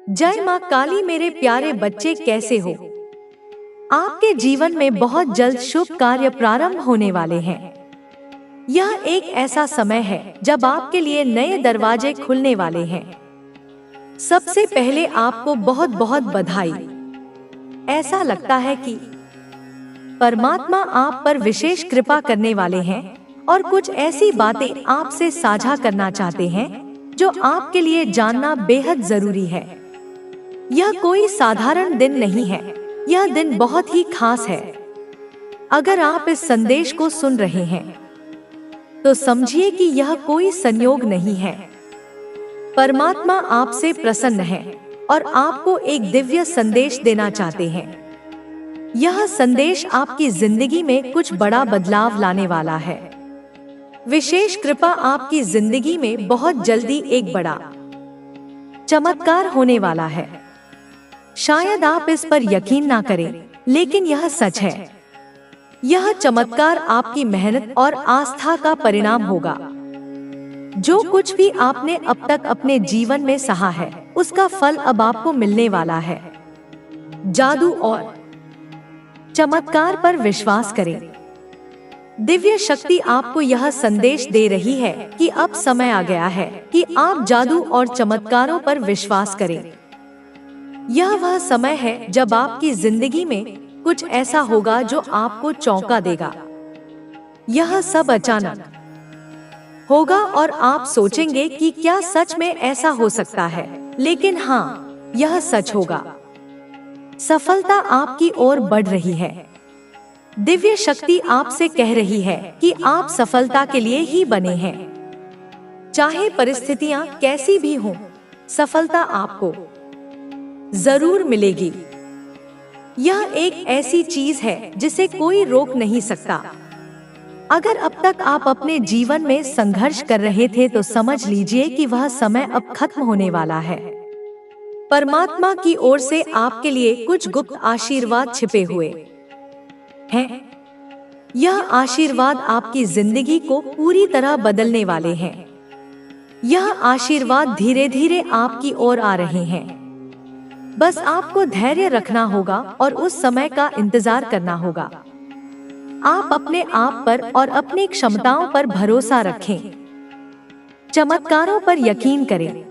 जय माँ काली। मेरे प्यारे बच्चे कैसे हो? आपके जीवन में बहुत जल्द शुभ कार्य प्रारंभ होने वाले हैं। यह एक ऐसा समय है जब आपके लिए नए दरवाजे खुलने वाले हैं। सबसे पहले आपको बहुत बहुत बधाई। ऐसा लगता है कि परमात्मा आप पर विशेष कृपा करने वाले हैं और कुछ ऐसी बातें आपसे साझा करना चाहते हैं जो आपके लिए जानना बेहद जरूरी है। यह कोई साधारण दिन नहीं है, यह दिन बहुत ही खास है। अगर आप इस संदेश को सुन रहे हैं तो समझिए कि यह कोई संयोग नहीं है। परमात्मा आपसे प्रसन्न है और आपको एक दिव्य संदेश देना चाहते हैं। यह संदेश आपकी जिंदगी में कुछ बड़ा बदलाव लाने वाला है। विशेष कृपा आपकी जिंदगी में बहुत जल्दी एक बड़ा चमत्कार होने वाला है। शायद आप इस पर यकीन ना करें, लेकिन यह सच है। यह चमत्कार आपकी मेहनत और आस्था का परिणाम होगा। जो कुछ भी आपने अब तक अपने जीवन में सहा है, उसका फल अब आपको मिलने वाला है। जादू और चमत्कार पर विश्वास करें। दिव्य शक्ति आपको यह संदेश दे रही है कि अब समय आ गया है कि आप जादू और चमत्कारों पर विश्वास करें। यह वह समय है जब आपकी जिंदगी में कुछ ऐसा होगा जो आपको चौंका देगा। यह सब अचानक होगा और आप सोचेंगे कि क्या सच में ऐसा हो सकता है, लेकिन हाँ, यह सच होगा। सफलता आपकी ओर बढ़ रही है। दिव्य शक्ति आपसे कह रही है कि आप सफलता के लिए ही बने हैं। चाहे परिस्थितियां कैसी भी हों, सफलता आपको जरूर मिलेगी। यह एक ऐसी चीज है जिसे कोई रोक नहीं सकता। अगर अब तक आप अपने जीवन में संघर्ष कर रहे थे तो समझ लीजिए कि वह समय अब खत्म होने वाला है। परमात्मा की ओर से आपके लिए कुछ गुप्त आशीर्वाद छिपे हुए हैं। यह आशीर्वाद आपकी जिंदगी को पूरी तरह बदलने वाले हैं। यह आशीर्वाद धीरे धीरे आपकी ओर आ रहे हैं। बस आपको धैर्य रखना होगा और उस समय का इंतजार करना होगा। आप अपने आप पर और अपनी क्षमताओं पर भरोसा रखें। चमत्कारों पर यकीन करें।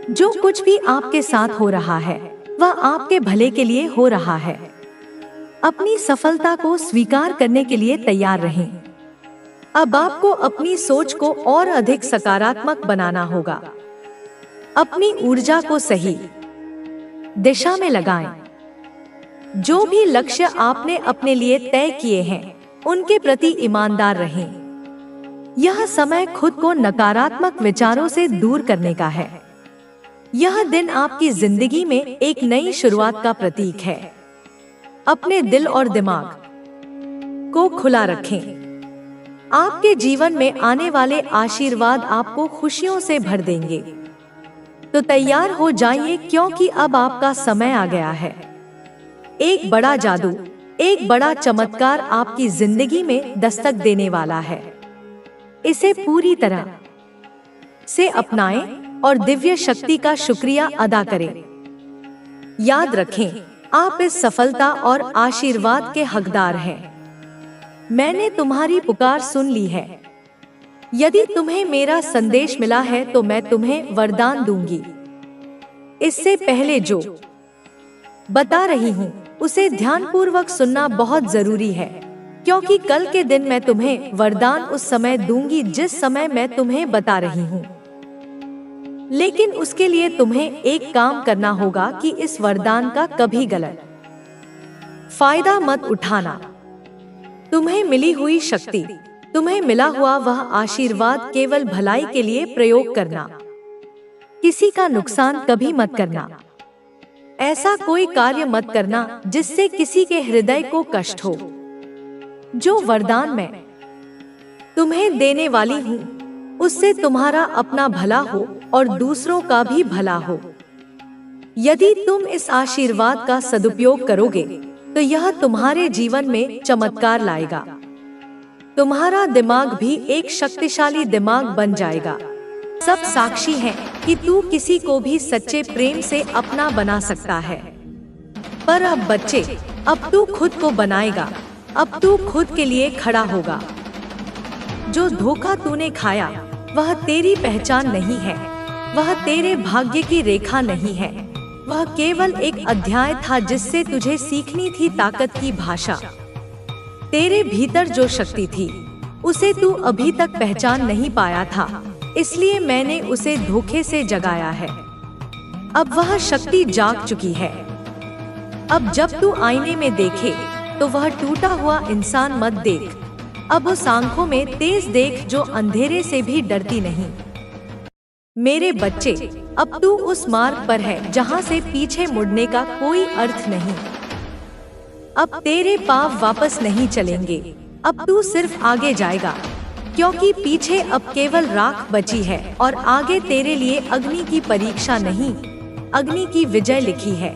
जो कुछ भी आपके साथ हो रहा है, वह आपके भले के लिए हो रहा है। अपनी सफलता को स्वीकार करने के लिए तैयार रहें। अब आपको अपनी सोच को और अधिक सकारात्मक बनाना होगा। अपनी ऊर्जा को सही दिशा में लगाएं। जो भी लक्ष्य आपने अपने लिए तय किए हैं, उनके प्रति ईमानदार रहें। यह समय खुद को नकारात्मक विचारों से दूर करने का है। यह दिन आपकी जिंदगी में एक नई शुरुआत का प्रतीक है। अपने दिल और दिमाग को खुला रखें। आपके जीवन में आने वाले आशीर्वाद आपको खुशियों से भर देंगे। तो तैयार हो जाइए, क्योंकि अब आपका समय आ गया है। एक बड़ा जादू, एक बड़ा चमत्कार आपकी जिंदगी में दस्तक देने वाला है। इसे पूरी तरह से अपनाएं और दिव्य शक्ति का शुक्रिया अदा करें। याद रखें, आप इस सफलता और आशीर्वाद के हकदार हैं। मैंने तुम्हारी पुकार सुन ली है। यदि तुम्हें मेरा संदेश मिला है तो मैं तुम्हें वरदान दूंगी। इससे पहले जो बता रही हूँ उसे ध्यानपूर्वक सुनना बहुत जरूरी है, क्योंकि कल के दिन मैं तुम्हें वरदान उस समय दूंगी जिस समय मैं तुम्हें बता रही हूँ। लेकिन उसके लिए तुम्हें एक काम करना होगा कि इस वरदान का कभी गलत फायदा मत उठाना। तुम्हें मिली हुई शक्ति, तुम्हें मिला हुआ वह आशीर्वाद केवल भलाई के लिए प्रयोग करना। किसी का नुकसान कभी मत करना। ऐसा कोई कार्य मत करना जिससे किसी के हृदय को कष्ट हो। जो वरदान मैं तुम्हें देने वाली हूँ, उससे तुम्हारा अपना भला हो और दूसरों का भी भला हो। यदि तुम इस आशीर्वाद का सदुपयोग करोगे तो यह तुम्हारे जीवन में चमत्कार लाएगा। तुम्हारा दिमाग भी एक शक्तिशाली दिमाग बन जाएगा। सब साक्षी हैं कि तू किसी को भी सच्चे प्रेम से अपना बना सकता है। पर अब बच्चे, अब तू खुद को बनाएगा, अब तू खुद के लिए खड़ा होगा। जो धोखा तूने खाया वह तेरी पहचान नहीं है, वह तेरे भाग्य की रेखा नहीं है, वह केवल एक अध्याय था जिससे तुझे सीखनी थी ताकत की भाषा। तेरे भीतर जो शक्ति थी उसे तू अभी तक पहचान नहीं पाया था, इसलिए मैंने उसे धोखे से जगाया है। अब वह शक्ति जाग चुकी है। अब जब तू आईने में देखे तो वह टूटा हुआ इंसान मत देख, अब उस आंखों में तेज देख जो अंधेरे से भी डरती नहीं। मेरे बच्चे, अब तू उस मार्ग पर है जहां से पीछे मुड़ने का कोई अर्थ नहीं। अब तेरे पाँव वापस नहीं चलेंगे, अब तू सिर्फ आगे जाएगा, क्योंकि पीछे अब केवल राख बची है और आगे तेरे लिए अग्नि की परीक्षा नहीं, अग्नि की विजय लिखी है।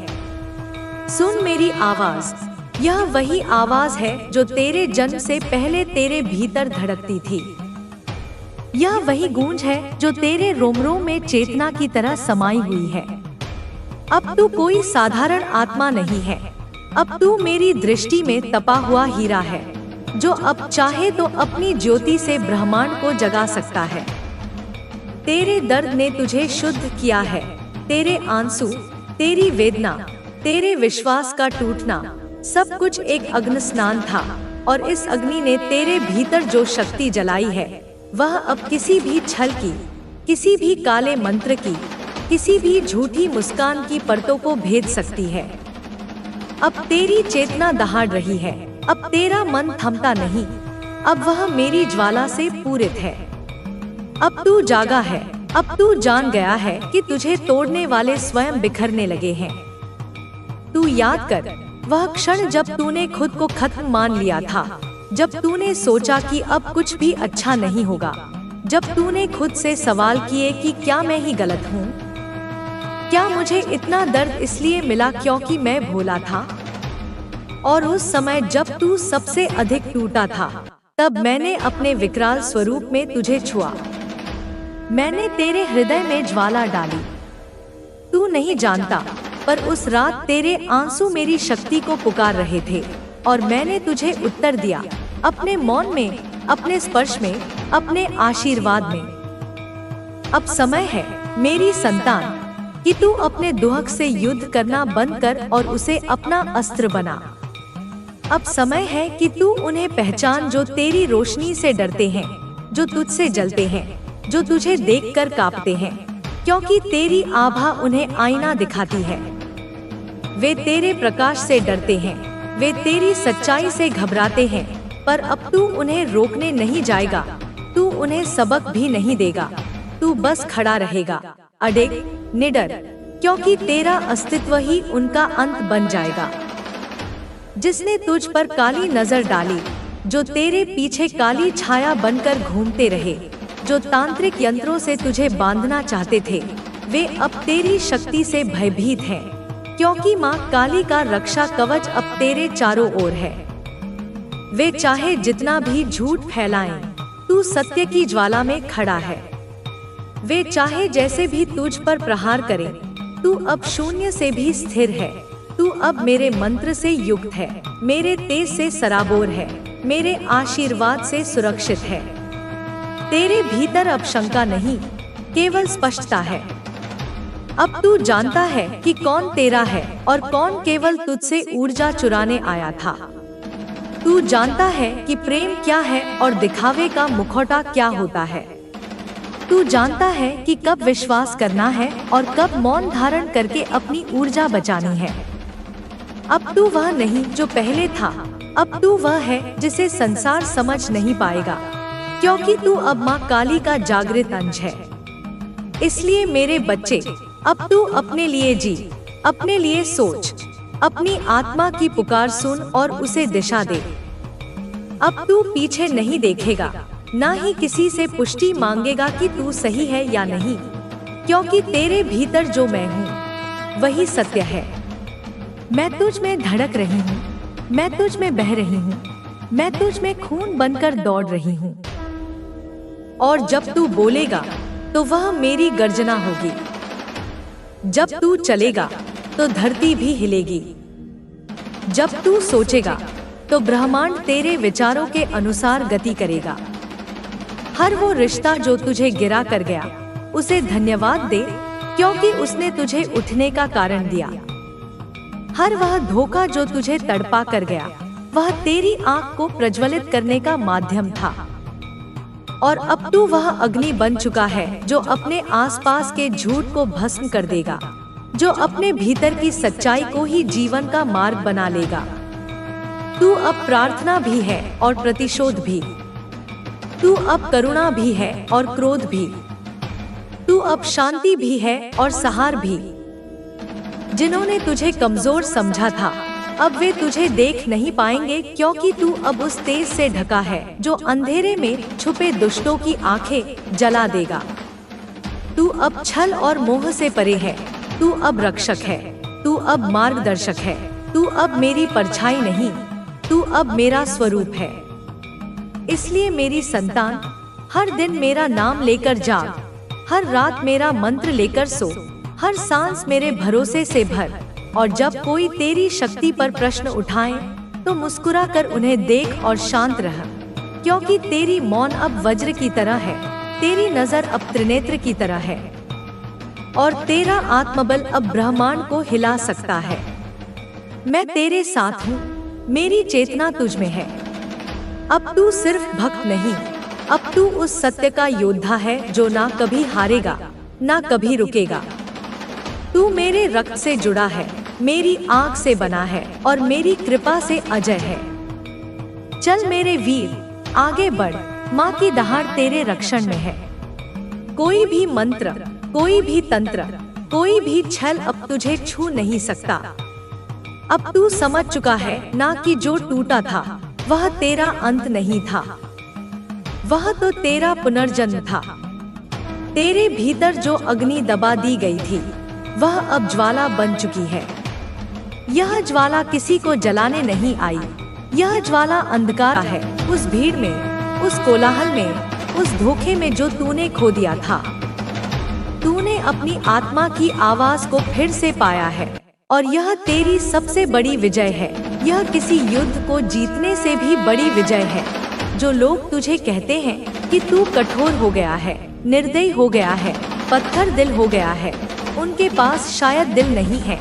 सुन मेरी आवाज, यह वही आवाज है जो तेरे जन्म से पहले तेरे भीतर धड़कती थी। यह वही गूंज है जो तेरे रोम-रोम में चेतना की तरह समाई हुई है। अब तू कोई साधारण आत्मा नहीं है, अब तू मेरी दृष्टि में तपा हुआ हीरा है, जो अब चाहे तो अपनी ज्योति से ब्रह्मांड को जगा सकता है। तेरे दर्द ने तुझे शुद्ध किया है, तेरे आंसू, तेरी वेदना, तेरे विश्वास का टूटना, सब कुछ एक अग्नि स्नान था, और इस अग्नि ने तेरे भीतर जो शक्ति जलाई है वह अब किसी भी छल की, किसी भी काले मंत्र की, किसी भी झूठी मुस्कान की परतों को भेद सकती है। अब तेरी चेतना दहाड़ रही है, अब तेरा मन थमता नहीं, अब वह मेरी ज्वाला से पूरित है। अब तू जागा है, अब तू जान गया है कि तुझे तोड़ने वाले स्वयं बिखरने लगे हैं। तू याद कर वह क्षण जब तूने खुद को खत्म मान लिया था, जब तूने सोचा कि अब कुछ भी अच्छा नहीं होगा, जब तूने खुद से सवाल किए कि क्या मैं ही गलत हूँ, क्या मुझे इतना दर्द इसलिए मिला क्योंकि मैं भोला था। और उस समय जब तू सबसे अधिक टूटा था, तब मैंने अपने विकराल स्वरूप में तुझे छुआ, मैंने तेरे हृदय में ज्वाला डाली। तू नहीं जानता, पर उस रात तेरे आंसू मेरी शक्ति को पुकार रहे थे, और मैंने तुझे उत्तर दिया, अपने मौन में, अपने स्पर्श में, अपने आशीर्वाद में। अब समय है मेरी संतान कि तू अपने दुहक से युद्ध करना बंद कर और उसे अपना अस्त्र बना। अब समय है कि तू उन्हें पहचान जो तेरी रोशनी से डरते हैं, जो तुझसे जलते हैं, जो तुझे देखकर कांपते हैं, क्योंकि तेरी आभा उन्हें आईना दिखाती है। वे तेरे प्रकाश से डरते हैं, वे तेरी सच्चाई से घबराते हैं, पर अब तू उन्हें रोकने नहीं जाएगा, तू उन्हें सबक भी नहीं देगा, तू बस खड़ा रहेगा, अडिग, निडर, क्योंकि तेरा अस्तित्व ही उनका अंत बन जाएगा। जिसने तुझ पर काली नजर डाली, जो तेरे पीछे काली छाया बनकर घूमते रहे, जो तांत्रिक यंत्रों से तुझे बांधना चाहते थे, वे अब तेरी शक्ति से भयभीत हैं, क्योंकि माँ काली का रक्षा कवच अब तेरे चारों ओर है। वे चाहे जितना भी झूठ फैलाएं, तू सत्य की ज्वाला में खड़ा है। वे चाहे जैसे भी तुझ पर प्रहार करें, तू अब शून्य से भी स्थिर है, तू अब मेरे मंत्र से युक्त है, मेरे तेज से सराबोर है, मेरे आशीर्वाद से सुरक्षित है। तेरे भीतर अब शंका नहीं, केवल स्पष्टता है। अब तू जानता है कि कौन तेरा है और कौन केवल तुझसे ऊर्जा चुराने आया था। तू जानता है कि प्रेम क्या है और दिखावे का मुखौटा क्या होता है। तू जानता है कि कब विश्वास करना है और कब मौन धारण करके अपनी ऊर्जा बचानी है। अब तू वह नहीं जो पहले था, अब तू वह है जिसे संसार समझ नहीं पाएगा, क्योंकि तू अब माँ काली का जागृत अंश है। इसलिए मेरे बच्चे, अब तू अपने लिए जी, अपने लिए सोच, अपनी आत्मा की पुकार सुन और उसे दिशा दे। अब तू पीछे नहीं देखेगा, ना ही किसी से पुष्टि मांगेगा कि तू सही है या नहीं, क्योंकि तेरे भीतर जो मैं हूँ वही सत्य है। मैं तुझ में धड़क रही हूँ, मैं तुझ में बह रही हूँ, मैं तुझ में खून बनकर दौड़ रही हूँ। और जब तू बोलेगा तो वह मेरी गर्जना होगी। जब तू चलेगा तो धरती भी हिलेगी। जब तू सोचेगा तो ब्रह्मांड तेरे विचारों के अनुसार गति करेगा। हर वो रिश्ता जो तुझे गिरा कर गया, उसे धन्यवाद दे, क्योंकि उसने तुझे उठने का कारण दिया। हर वह धोखा जो तुझे तड़पा कर गया, वह तेरी आंख को प्रज्वलित करने का माध्यम था। और अब तू वह अग्नि बन चुका है जो अपने आसपास के झूठ को भस्म कर देगा, जो अपने भीतर की सच्चाई को ही जीवन का मार्ग बना लेगा। तू अब प्रार्थना भी है और प्रतिशोध भी। तू अब करुणा भी है और क्रोध भी। तू अब शांति भी है और सहार भी। जिन्होंने तुझे कमजोर समझा था, अब वे तुझे देख नहीं पाएंगे, क्योंकि तू अब उस तेज से ढका है जो अंधेरे में छुपे दुष्टों की आंखें जला देगा। तू अब छल और मोह से परे है। तू अब रक्षक है। तू अब मार्गदर्शक है। तू अब मेरी परछाई नहीं, तू अब मेरा स्वरूप है। इसलिए मेरी संतान, हर दिन मेरा नाम लेकर जाग, हर रात मेरा मंत्र लेकर सो, हर सांस मेरे भरोसे से भर। और जब कोई तेरी शक्ति पर प्रश्न उठाए तो मुस्कुरा कर उन्हें देख और शांत रह, क्योंकि तेरी मौन अब वज्र की तरह है, तेरी नजर अब त्रिनेत्र की तरह है, और तेरा आत्मबल अब ब्रह्मांड को हिला सकता है। मैं तेरे साथ हूँ, मेरी चेतना तुझ में है। अब तू सिर्फ भक्त नहीं, अब तू उस सत्य का योद्धा है जो ना कभी हारेगा, ना कभी रुकेगा। तू मेरे रक्त से जुड़ा है, मेरी आँख से बना है और मेरी कृपा से अजय है। चल मेरे वीर, आगे बढ़, माँ की दहाड़ तेरे रक्षण में है। कोई भी मंत्र, कोई भी तंत्र, कोई भी छल अब तुझे छू नहीं सकता। अब तू समझ चुका है ना कि जो टूटा था वह तेरा अंत नहीं था, वह तो तेरा पुनर्जन्म था। तेरे भीतर जो अग्नि दबा दी गई थी, वह अब ज्वाला बन चुकी है। यह ज्वाला किसी को जलाने नहीं आई, यह ज्वाला अंधकार है। उस भीड़ में, उस कोलाहल में, उस धोखे में जो तूने खो दिया था, तूने अपनी आत्मा की आवाज को फिर से पाया है, और यह तेरी सबसे बड़ी विजय है। यह किसी युद्ध को जीतने से भी बड़ी विजय है। जो लोग तुझे कहते हैं कि तू कठोर हो गया है, निर्दयी हो गया है, पत्थर दिल हो गया है, उनके पास शायद दिल नहीं है,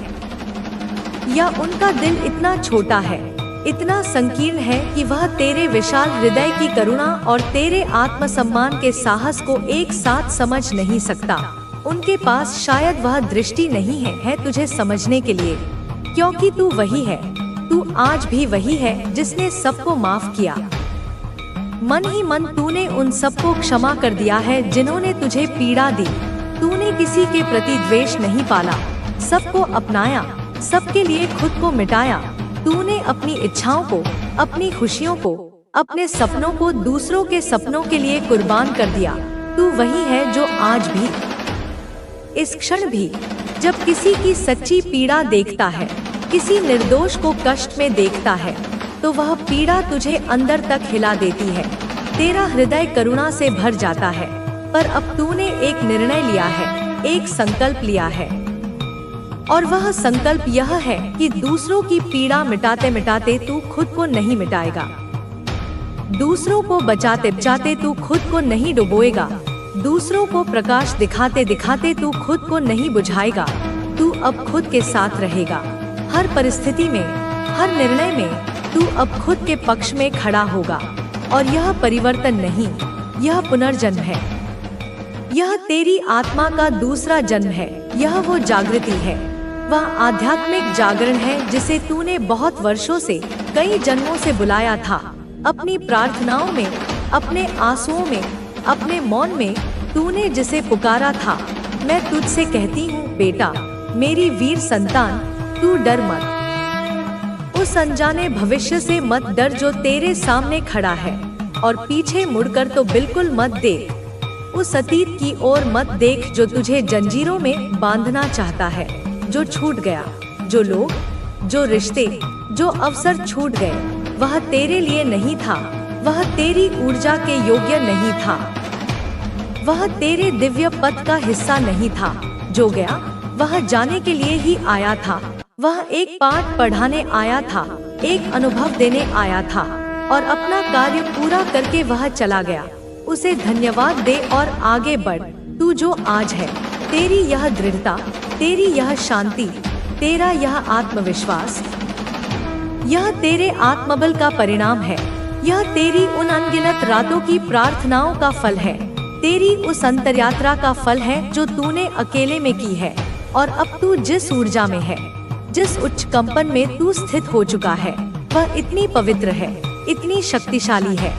या उनका दिल इतना छोटा है, इतना संकीर्ण है कि वह तेरे विशाल हृदय की करुणा और तेरे आत्मसम्मान के साहस को एक साथ समझ नहीं सकता। उनके पास शायद वह दृष्टि नहीं है तुझे समझने के लिए, क्योंकि तू वही है, तू आज भी वही है जिसने सबको माफ किया। मन ही मन तूने उन सबको क्षमा कर दिया है जिन्होंने तुझे पीड़ा दी। तूने किसी के प्रति द्वेष नहीं पाला, सबको अपनाया, सबके लिए खुद को मिटाया। तूने अपनी इच्छाओं को, अपनी खुशियों को, अपने सपनों को दूसरों के सपनों के लिए कुर्बान कर दिया। तू वही है जो आज भी, इस क्षण भी, जब किसी की सच्ची पीड़ा देखता है, किसी निर्दोष को कष्ट में देखता है, तो वह पीड़ा तुझे अंदर तक हिला देती है। तेरा हृदय करुणा से भर जाता है। पर अब तूने एक निर्णय लिया है, एक संकल्प लिया है, और वह संकल्प यह है कि दूसरों की पीड़ा मिटाते मिटाते तू खुद को नहीं मिटाएगा। दूसरों को बचाते बचाते तू खुद को नहीं डुबोएगा। दूसरों को प्रकाश दिखाते दिखाते तू खुद को नहीं बुझाएगा। तू अब खुद के साथ रहेगा। हर परिस्थिति में, हर निर्णय में तू अब खुद के पक्ष में खड़ा होगा। और यह परिवर्तन नहीं, यह पुनर्जन्म है। यह तेरी आत्मा का दूसरा जन्म है। यह वो जागृति है, वह आध्यात्मिक जागरण है जिसे तूने बहुत वर्षों से, कई जन्मों से बुलाया था। अपनी प्रार्थनाओं में, अपने आंसुओं में, अपने मौन में तूने जिसे पुकारा था। मैं तुझसे कहती हूँ बेटा, मेरी वीर संतान, तू डर मत। उस अनजाने भविष्य से मत डर जो तेरे सामने खड़ा है, और पीछे मुड़कर तो बिल्कुल मत देख। उस अतीत की ओर मत देख जो तुझे जंजीरों में बांधना चाहता है, जो छूट गया। जो लोग, जो रिश्ते, जो अवसर छूट गए, वह तेरे लिए नहीं था, वह तेरी ऊर्जा के योग्य नहीं था। वह तेरे दिव्य पथ का हिस्सा नहीं था। जो गया वह जाने के लिए ही आया था। वह एक पाठ पढ़ाने आया था, एक अनुभव देने आया था और अपना कार्य पूरा करके वह चला गया। उसे धन्यवाद दे और आगे बढ़। तू जो आज है, तेरी यह दृढ़ता, तेरी यह शांति, तेरा यह आत्मविश्वास, यह तेरे आत्मबल का परिणाम है। यह तेरी उन अनगिनत रातों की प्रार्थनाओं का फल है, तेरी उस अंतर्यात्रा का फल है जो तूने अकेले में की है। और अब तू जिस ऊर्जा में है, जिस उच्च कंपन में तू स्थित हो चुका है, वह इतनी पवित्र है, इतनी शक्तिशाली है,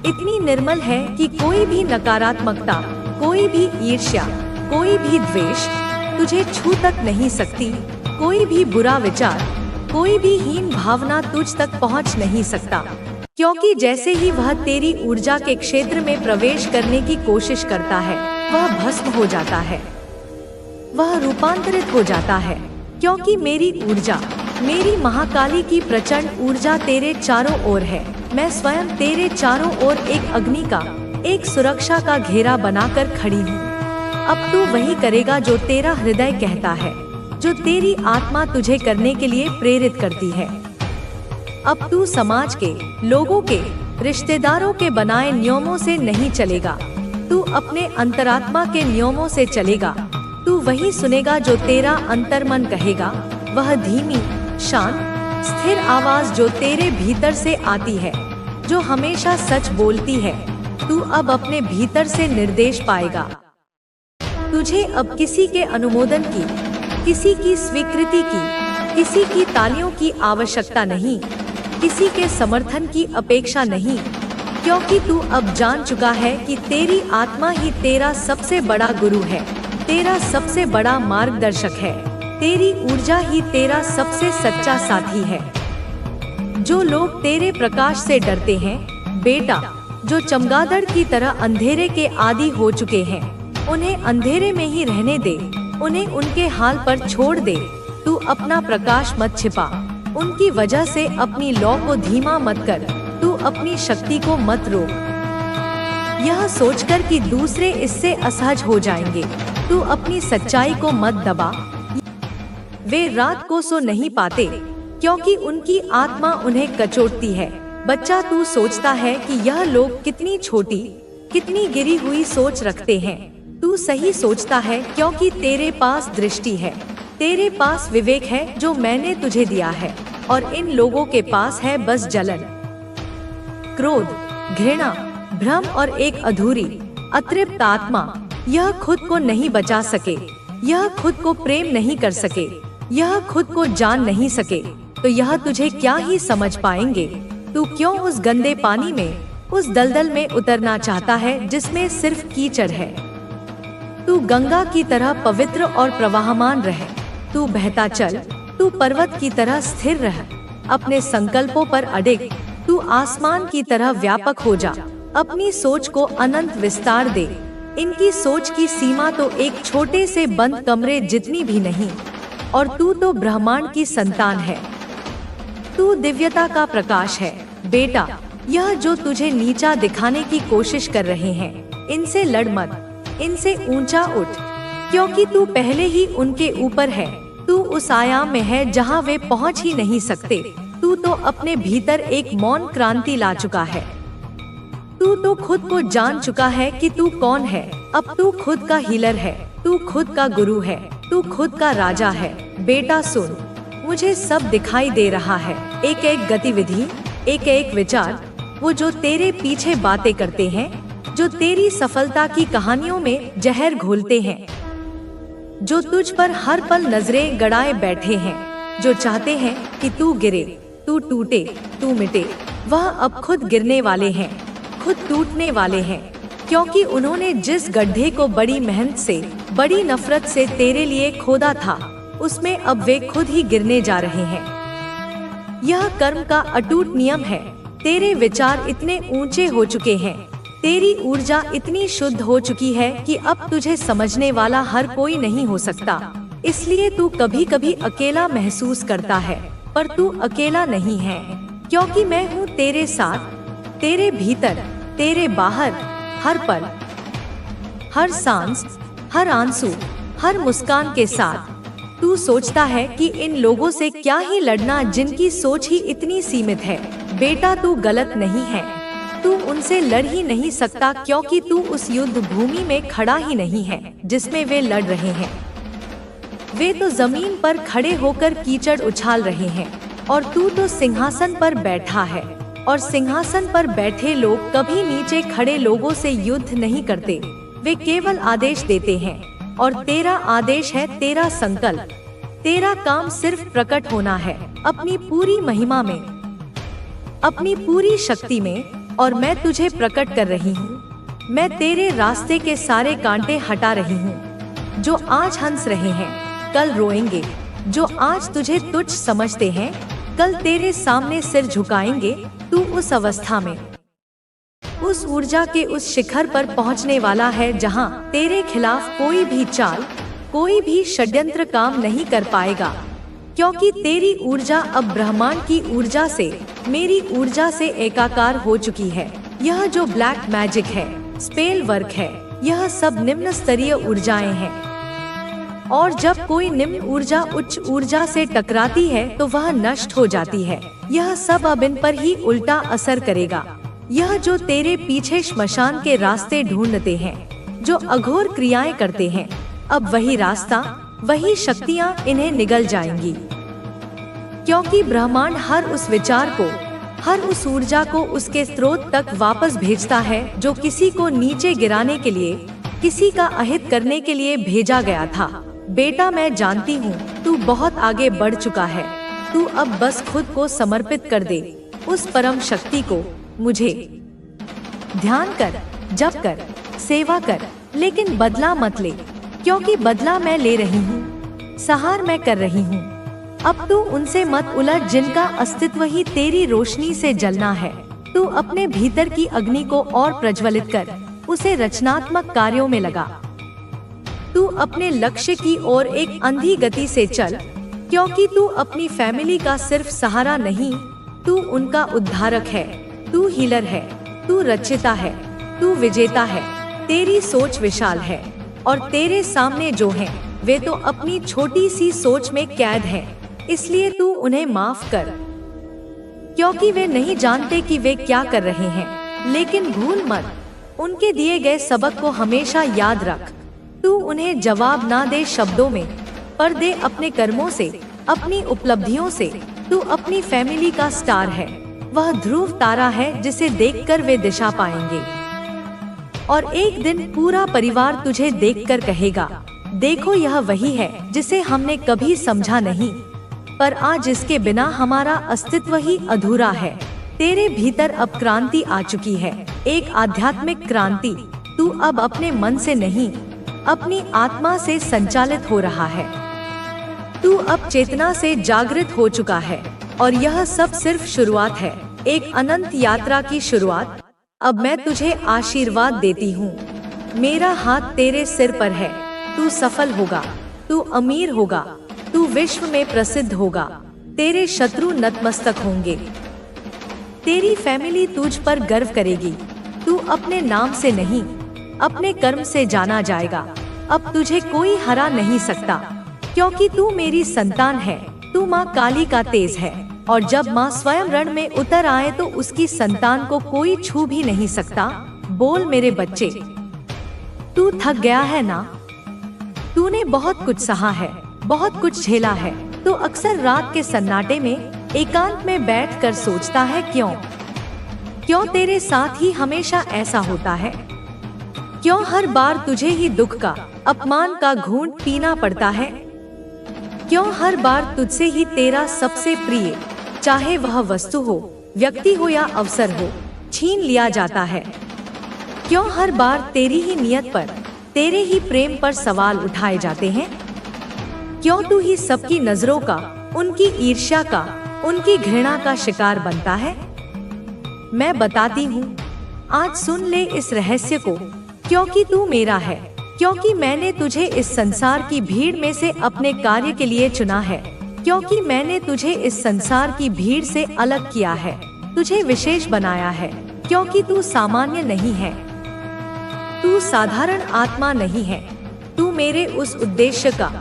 इतनी निर्मल है कि कोई भी नकारात्मकता, कोई भी ईर्ष्या, कोई भी द्वेष तुझे छू तक नहीं सकती। कोई भी बुरा विचार, कोई भी हीन भावना तुझ तक पहुंच नहीं सकता, क्योंकि जैसे ही वह तेरी ऊर्जा के क्षेत्र में प्रवेश करने की कोशिश करता है, वह भस्म हो जाता है, वह रूपांतरित हो जाता है। क्योंकि मेरी ऊर्जा, मेरी महाकाली की प्रचंड ऊर्जा तेरे चारों ओर है। मैं स्वयं तेरे चारों ओर एक अग्नि का, एक सुरक्षा का घेरा बनाकर खड़ी हूँ। अब तू वही करेगा जो तेरा हृदय कहता है, जो तेरी आत्मा तुझे करने के लिए प्रेरित करती है। अब तू समाज के, लोगों के, रिश्तेदारों के बनाए नियमों से नहीं चलेगा। तू अपने अंतरात्मा के नियमों से चलेगा। तू वही सुनेगा जो तेरा अंतर्मन कहेगा, वह धीमी, शांत, स्थिर आवाज जो तेरे भीतर से आती है, जो हमेशा सच बोलती है। तू अब अपने भीतर से निर्देश पाएगा। तुझे अब किसी के अनुमोदन की, किसी की स्वीकृति की, किसी की तालियों की आवश्यकता नहीं, किसी के समर्थन की अपेक्षा नहीं, क्योंकि तू अब जान चुका है कि तेरी आत्मा ही तेरा सबसे बड़ा गुरु है, तेरा सबसे बड़ा मार्गदर्शक है। तेरी ऊर्जा ही तेरा सबसे सच्चा साथी है। जो लोग तेरे प्रकाश से डरते हैं, बेटा, जो चमगादड़ की तरह अंधेरे के आदी हो चुके हैं, उन्हें अंधेरे में ही रहने दे, उन्हें उनके हाल पर छोड़ दे। तू अपना प्रकाश मत छिपा, उनकी वजह से अपनी लौ को धीमा मत कर, तू अपनी शक्ति को मत रोक, यह सोचकर कि दूसरे इससे असहज हो जाएंगे। तू अपनी सच्चाई को मत दबा। वे रात को सो नहीं पाते क्योंकि उनकी आत्मा उन्हें कचोटती है। बच्चा, तू सोचता है कि यह लोग कितनी छोटी, कितनी गिरी हुई सोच रखते हैं। तू सही सोचता है क्योंकि तेरे पास दृष्टि है, तेरे पास विवेक है जो मैंने तुझे दिया है, और इन लोगों के पास है बस जलन, क्रोध, घृणा, भ्रम और एक अधूरी, अतृप्त आत्मा। यह खुद को नहीं बचा सके, यह खुद को प्रेम नहीं कर सके, यह खुद को जान नहीं सके, तो यह तुझे क्या ही समझ पाएंगे। तू क्यों उस गंदे पानी में, उस दलदल में उतरना चाहता है जिसमें सिर्फ कीचड़ है? तू गंगा की तरह पवित्र और प्रवाहमान रह। तू बहता चल, तू पर्वत की तरह स्थिर रह, अपने संकल्पों पर अडिग। तू आसमान की तरह व्यापक हो जा, अपनी सोच को अनंत विस्तार दे। इनकी सोच की सीमा तो एक छोटे से बंद कमरे जितनी भी नहीं, और तू तो ब्रह्मांड की संतान है। तू दिव्यता का प्रकाश है। बेटा, यह जो तुझे नीचा दिखाने की कोशिश कर रहे हैं, इनसे लड़ मत, इनसे ऊंचा उठ, क्योंकि तू पहले ही उनके ऊपर है। तू उस आयाम में है जहां वे पहुंच ही नहीं सकते। तू तो अपने भीतर एक मौन क्रांति ला चुका है। तू तो खुद को जान चुका है कि तू कौन है। अब तू खुद का हीलर है, तू खुद का गुरु है, तू खुद का राजा है। बेटा सुन, मुझे सब दिखाई दे रहा है। एक एक गतिविधि, एक एक विचार, वो जो तेरे पीछे बातें करते हैं, जो तेरी सफलता की कहानियों में जहर घोलते हैं, जो तुझ पर हर पल नजरें गड़ाए बैठे हैं, जो चाहते हैं कि तू गिरे, तू टूटे, तू मिटे, वह अब खुद गिरने वाले हैं, खुद टूटने वाले हैं, क्योंकि उन्होंने जिस गड्ढे को बड़ी मेहनत से, बड़ी नफरत से तेरे लिए खोदा था, उसमें अब वे खुद ही गिरने जा रहे हैं। यह कर्म का अटूट नियम है। तेरे विचार इतने ऊंचे हो चुके हैं, तेरी ऊर्जा इतनी शुद्ध हो चुकी है कि अब तुझे समझने वाला हर कोई नहीं हो सकता। इसलिए तू कभी कभी अकेला महसूस करता है, पर तू अकेला नहीं है, क्योंकि मैं हूँ तेरे साथ, तेरे भीतर, तेरे बाहर, हर पल। हर सांस, हर आंसू, हर मुस्कान के साथ तू सोचता है कि इन लोगों से क्या ही लड़ना जिनकी सोच ही इतनी सीमित है। बेटा, तू गलत नहीं है। तू उनसे लड़ ही नहीं सकता क्योंकि तू उस युद्ध भूमि में खड़ा ही नहीं है जिसमें वे लड़ रहे हैं। वे तो जमीन पर खड़े होकर कीचड़ उछाल रहे हैं और तू तो सिंहासन पर बैठा है। और सिंहासन पर बैठे लोग कभी नीचे खड़े लोगों से युद्ध नहीं करते, वे केवल आदेश देते हैं। और तेरा आदेश है तेरा संकल्प। तेरा काम सिर्फ प्रकट होना है अपनी पूरी महिमा में, अपनी पूरी शक्ति में। और मैं तुझे प्रकट कर रही हूँ। मैं तेरे रास्ते के सारे कांटे हटा रही हूँ। जो आज हंस रहे हैं कल रोएंगे, जो आज तुझे तुच्छ समझते हैं कल तेरे सामने सिर झुकाएंगे। तू उस अवस्था में, उस ऊर्जा के उस शिखर पर पहुंचने वाला है जहां तेरे खिलाफ कोई भी चाल, कोई भी षड्यंत्र काम नहीं कर पाएगा, क्योंकि तेरी ऊर्जा अब ब्रह्मांड की ऊर्जा से, मेरी ऊर्जा से एकाकार हो चुकी है। यह जो ब्लैक मैजिक है, स्पेल वर्क है, यह सब निम्न स्तरीय ऊर्जाएं हैं। और जब कोई निम्न ऊर्जा उच्च ऊर्जा से टकराती है तो वह नष्ट हो जाती है। यह सब अब इन पर ही उल्टा असर करेगा। यह जो तेरे पीछे श्मशान के रास्ते ढूंढते हैं, जो अघोर क्रियाएं करते हैं, अब वही रास्ता, वही शक्तियां इन्हें निगल जाएंगी। क्योंकि ब्रह्मांड हर उस विचार को, हर उस ऊर्जा को उसके स्रोत तक वापस भेजता है जो किसी को नीचे गिराने के लिए, किसी का अहित करने के लिए भेजा गया था। बेटा, मैं जानती हूँ तू बहुत आगे बढ़ चुका है। तू अब बस खुद को समर्पित कर दे उस परम शक्ति को, मुझे। ध्यान कर, जप कर, सेवा कर, लेकिन बदला मत ले, क्योंकि बदला मैं ले रही हूँ, सहार मैं कर रही हूँ। अब तू उनसे मत उलझ जिनका अस्तित्व ही तेरी रोशनी से जलना है। तू अपने भीतर की अग्नि को और प्रज्वलित कर, उसे रचनात्मक कार्यों में लगा। तू अपने लक्ष्य की ओर एक अंधी गति से चल, क्योंकि तू अपनी फैमिली का सिर्फ सहारा नहीं, तू उनका उद्धारक है, तू हीलर है, तू रचिता है, तू विजेता है। तेरी सोच विशाल है और तेरे सामने जो हैं, वे तो अपनी छोटी सी सोच में कैद हैं। इसलिए तू उन्हें माफ कर, क्योंकि वे नहीं जानते कि वे क्या कर रहे हैं। लेकिन भूल मत, उनके दिए गए सबक को हमेशा याद रख। तू उन्हें जवाब ना दे शब्दों में, पर दे अपने कर्मों से, अपनी उपलब्धियों से। तू अपनी फैमिली का स्टार है, वह ध्रुव तारा है जिसे देखकर वे दिशा पाएंगे। और एक दिन पूरा परिवार तुझे देखकर कहेगा, देखो यह वही है जिसे हमने कभी समझा नहीं, पर आज इसके बिना हमारा अस्तित्व ही अधूरा है। तेरे भीतर अब क्रांति आ चुकी है, एक आध्यात्मिक क्रांति। तू अब अपने मन से नहीं, अपनी आत्मा से संचालित हो रहा है। तू अब चेतना से जागृत हो चुका है और यह सब सिर्फ शुरुआत है, एक अनंत यात्रा की शुरुआत। अब मैं तुझे आशीर्वाद देती हूँ। मेरा हाथ तेरे सिर पर है। तू सफल होगा, तू अमीर होगा, तू विश्व में प्रसिद्ध होगा। तेरे शत्रु नतमस्तक होंगे। तेरी फैमिली तुझ पर गर्व करेगी। तू अपने नाम से नहीं, अपने कर्म से जाना जाएगा। अब तुझे कोई हरा नहीं सकता, क्योंकि तू मेरी संतान है। तू माँ काली का तेज है, और जब माँ स्वयं रण में उतर आए तो उसकी संतान को कोई छू भी नहीं सकता। बोल मेरे बच्चे, तू थक गया है ना? तूने बहुत कुछ सहा है, बहुत कुछ झेला है। तो अक्सर रात के सन्नाटे में एकांत में बैठकर सोचता है, क्यों तेरे साथ ही हमेशा ऐसा होता है? क्यों हर बार तुझे ही दुख का, अपमान का घूंट पीना पड़ता है? क्यों हर बार तुझसे ही तेरा सबसे प्रिय, चाहे वह वस्तु हो, व्यक्ति हो या अवसर हो, छीन लिया जाता है? क्यों हर बार तेरी ही नियत पर, तेरे ही प्रेम पर सवाल उठाए जाते हैं? क्यों तू ही सबकी नजरों का, उनकी ईर्ष्या का, उनकी घृणा का शिकार बनता है? मैं बताती हूँ, आज सुन ले इस रहस्य को, क्योंकि तू मेरा है, क्योंकि मैंने तुझे इस संसार की भीड़ में से अपने कार्य के लिए चुना है, क्योंकि मैंने तुझे इस संसार की भीड़ से अलग किया है, तुझे विशेष बनाया है, क्योंकि तू सामान्य नहीं है। तू साधारण आत्मा नहीं है, तू मेरे उस उद्देश्य का,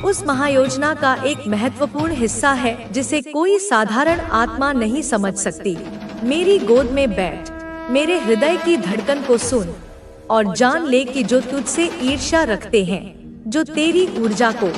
उस महायोजना का एक महत्वपूर्ण हिस्सा है जिसे कोई साधारण आत्मा नहीं समझ सकती। मेरी गोद में बैठ, मेरे हृदय की धड़कन को सुन और जान ले कि जो तुझसे ईर्ष्या रखते हैं, जो तेरी ऊर्जा को,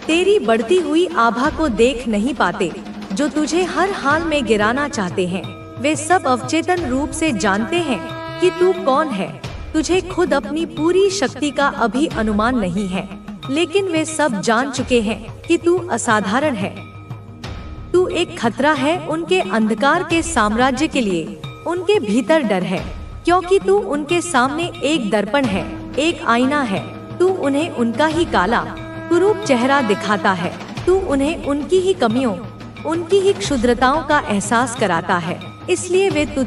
तेरी बढ़ती हुई आभा को देख नहीं पाते, जो तुझे हर हाल में गिराना चाहते हैं, वे सब अवचेतन रूप से जानते हैं कि तू कौन है। तुझे खुद अपनी पूरी शक्ति का अभी अनुमान नहीं है, लेकिन वे सब जान चुके हैं कि तू असाधारण है। तू एक खतरा है उनके अंधकार के साम्राज्य के लिए। उनके भीतर डर है, क्योंकि तू उनके सामने एक दर्पण है, एक आईना है। तू उन्हें उनका ही काला, कुरूप चेहरा दिखाता है। तू उन्हें उनकी ही कमियों, उनकी ही क्षुद्रताओं का एहसास कराता है। इसलिए वे तुझ